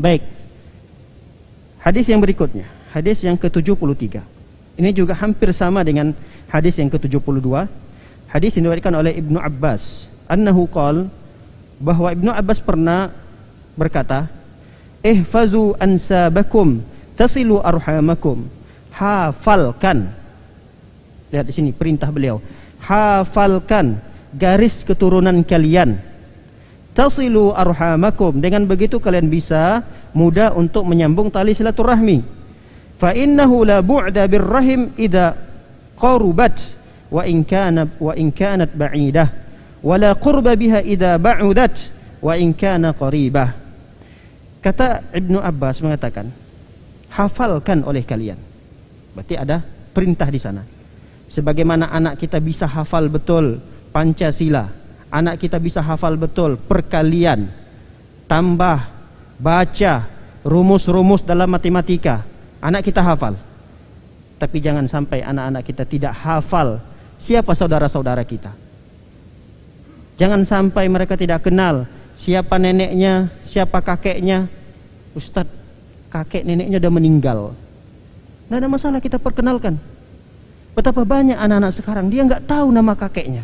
Baik. Hadis yang berikutnya, hadis yang ke-73. Ini juga hampir sama dengan hadis yang ke-72. Hadis yang diriwayatkan oleh Ibnu Abbas, annahu qala, bahwa Ibnu Abbas pernah berkata, ihfazu ansabakum tasilu arhamakum. Hafalkan. Lihat di sini perintah beliau. Hafalkan garis keturunan kalian. Tasilu arhamakum, dengan begitu kalian bisa mudah untuk menyambung tali silaturahmi. Fa innahu la bu'da birrahim idza qarubat wa in kanat ba'idah wa la qurba biha idza ba'udat wa in kana qaribah. Kata Ibnu Abbas mengatakan, hafalkan oleh kalian. Berarti ada perintah di sana. Sebagaimana anak kita bisa hafal betul Pancasila, anak kita bisa hafal betul perkalian, tambah, baca, rumus-rumus dalam matematika, anak kita hafal. Tapi jangan sampai anak-anak kita tidak hafal siapa saudara-saudara kita. Jangan sampai mereka tidak kenal siapa neneknya, siapa kakeknya. Ustadz, kakek neneknya udah meninggal. Tidak ada masalah, kita perkenalkan. Betapa banyak anak-anak sekarang dia nggak tahu nama kakeknya,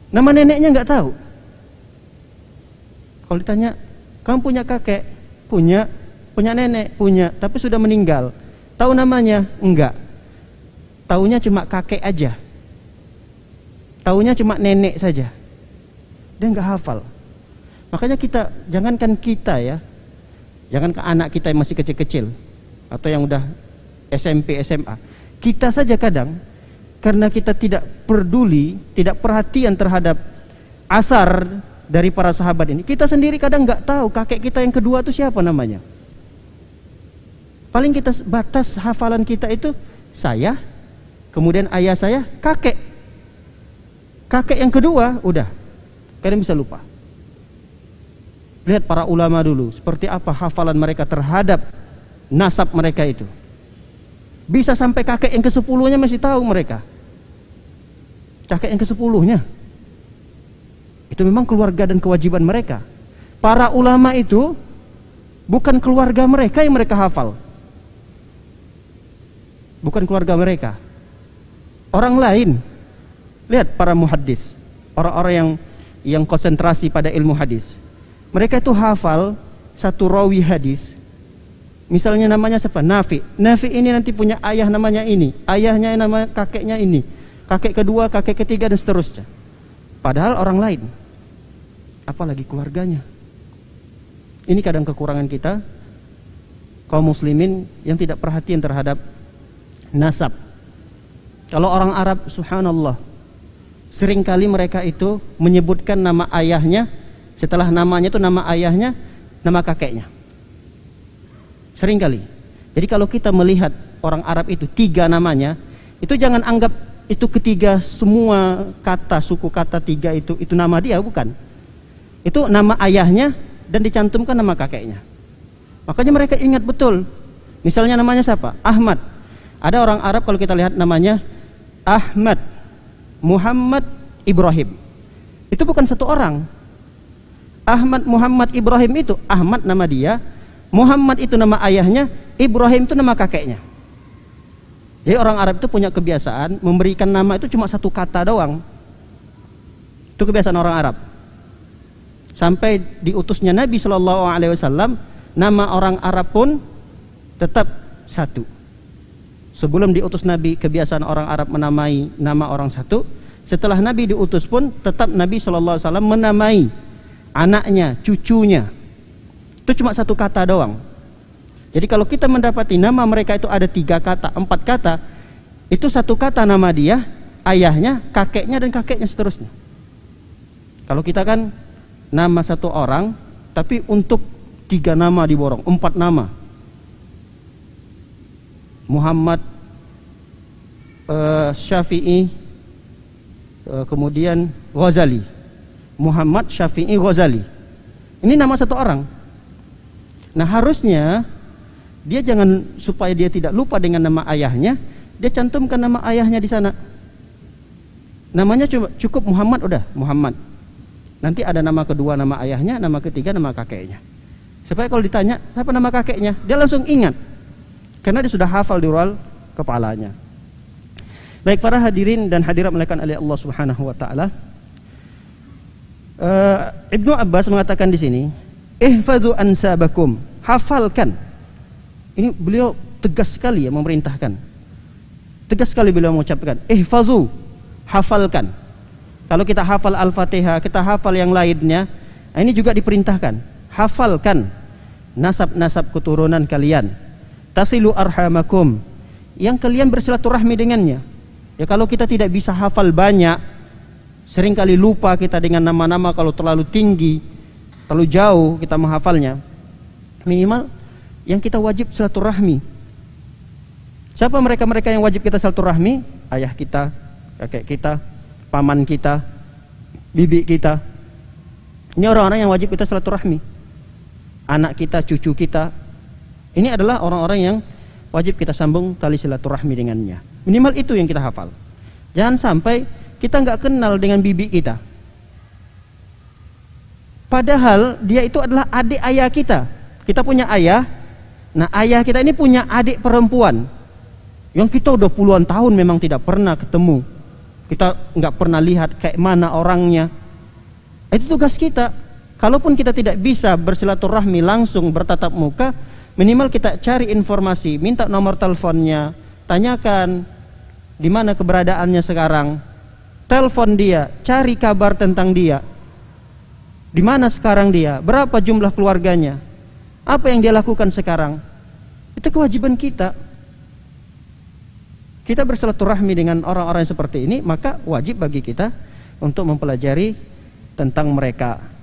nama neneknya nggak tahu. Kalau ditanya, kamu punya kakek? Punya nenek? Punya, tapi sudah meninggal. Tahu namanya? Enggak. Taunya cuma kakek aja. Taunya cuma nenek saja. Dia nggak hafal. Makanya kita, jangankan kita ya, jangankan anak kita yang masih kecil-kecil atau yang udah SMP, SMA, kita saja kadang karena kita tidak peduli, tidak perhatian terhadap asar dari para sahabat ini, kita sendiri kadang nggak tahu kakek kita yang kedua itu siapa namanya. Paling kita batas hafalan kita itu saya, kemudian ayah saya, kakek yang kedua, udah kalian bisa lupa. Lihat para ulama dulu, seperti apa hafalan mereka terhadap nasab mereka itu. Bisa sampai kakek yang ke-10-nya masih tahu mereka. Kakek yang ke-10-nya. Itu memang keluarga dan kewajiban mereka. Para ulama itu bukan keluarga mereka yang mereka hafal. Bukan keluarga mereka. Orang lain. Lihat para muhaddis, orang-orang yang konsentrasi pada ilmu hadis. Mereka itu hafal satu rawi hadis. Misalnya namanya siapa? Nafi. Nafi ini nanti punya ayah namanya ini, ayahnya nama kakeknya ini, kakek kedua, kakek ketiga dan seterusnya. Padahal orang lain. Apalagi keluarganya. Ini kadang kekurangan kita kaum muslimin yang tidak perhatian terhadap nasab. Kalau orang Arab, subhanallah, seringkali mereka itu menyebutkan nama ayahnya, setelah namanya itu nama ayahnya, nama kakeknya. Seringkali. Jadi kalau kita melihat orang Arab itu 3 namanya, itu jangan anggap itu ketiga semua kata, suku kata 3 itu nama dia, bukan. Itu nama ayahnya dan dicantumkan nama kakeknya. Makanya mereka ingat betul. Misalnya namanya siapa? Ahmad. Ada orang Arab kalau kita lihat namanya Ahmad, Muhammad, Ibrahim. Itu bukan satu orang. Ahmad, Muhammad, Ibrahim itu Ahmad nama dia, Muhammad itu nama ayahnya, Ibrahim itu nama kakeknya. Jadi orang Arab itu punya kebiasaan memberikan nama itu cuma satu kata doang. Itu kebiasaan orang Arab. Sampai diutusnya Nabi SAW, nama orang Arab pun tetap satu. Sebelum diutus Nabi, kebiasaan orang Arab menamai nama orang satu. Setelah Nabi diutus pun tetap Nabi SAW menamai anaknya, cucunya. Itu cuma satu kata doang. Jadi kalau kita mendapati nama mereka itu ada 3 kata, 4 kata, itu satu kata nama dia, ayahnya, kakeknya dan kakeknya seterusnya. Kalau kita kan nama satu orang, tapi untuk 3 nama diborong, 4 nama. Muhammad, Syafi'i, kemudian Ghazali. Muhammad, Syafi'i, Ghazali. Ini nama satu orang. Nah harusnya dia jangan, supaya dia tidak lupa dengan nama ayahnya, dia cantumkan nama ayahnya di sana. Namanya cukup Muhammad, udah Muhammad. Nanti ada nama kedua nama ayahnya, nama ketiga nama kakeknya. Supaya kalau ditanya, siapa nama kakeknya? Dia langsung ingat. Karena dia sudah hafal di luar kepalanya. Baik para hadirin dan hadirat melakukan oleh Allah Subhanahu wa taala. Ibnu Abbas mengatakan di sini, ihfazu ansabakum, hafalkan. Ini beliau tegas sekali ya memerintahkan. Tegas sekali beliau mengucapkan, ihfazu, hafalkan. Kalau kita hafal Al-Fatihah, kita hafal yang lainnya, ini juga diperintahkan, hafalkan nasab-nasab keturunan kalian. Tasilu arhamakum, yang kalian bersilaturahmi dengannya. Ya kalau kita tidak bisa hafal banyak, seringkali lupa kita dengan nama-nama kalau terlalu tinggi, terlalu jauh kita menghafalnya. Minimal yang kita wajib silaturahmi. Siapa mereka-mereka yang wajib kita silaturahmi? Ayah kita, kakek kita, paman kita, bibi kita. Ini orang-orang yang wajib kita silaturahmi. Anak kita, cucu kita. Ini adalah orang-orang yang wajib kita sambung tali silaturahmi dengannya. Minimal itu yang kita hafal. Jangan sampai kita nggak kenal dengan bibi kita. Padahal dia itu adalah adik ayah kita. Kita punya ayah. Nah ayah kita ini punya adik perempuan yang kita udah puluhan tahun memang tidak pernah ketemu. Kita nggak pernah lihat kayak mana orangnya. Itu tugas kita. Kalaupun kita tidak bisa bersilaturahmi langsung bertatap muka, minimal kita cari informasi, minta nomor teleponnya, tanyakan di mana keberadaannya sekarang, telepon dia, cari kabar tentang dia, di mana sekarang dia, berapa jumlah keluarganya, apa yang dia lakukan sekarang. Itu kewajiban kita. Kita bersilaturahmi dengan orang-orang seperti ini, maka wajib bagi kita untuk mempelajari tentang mereka.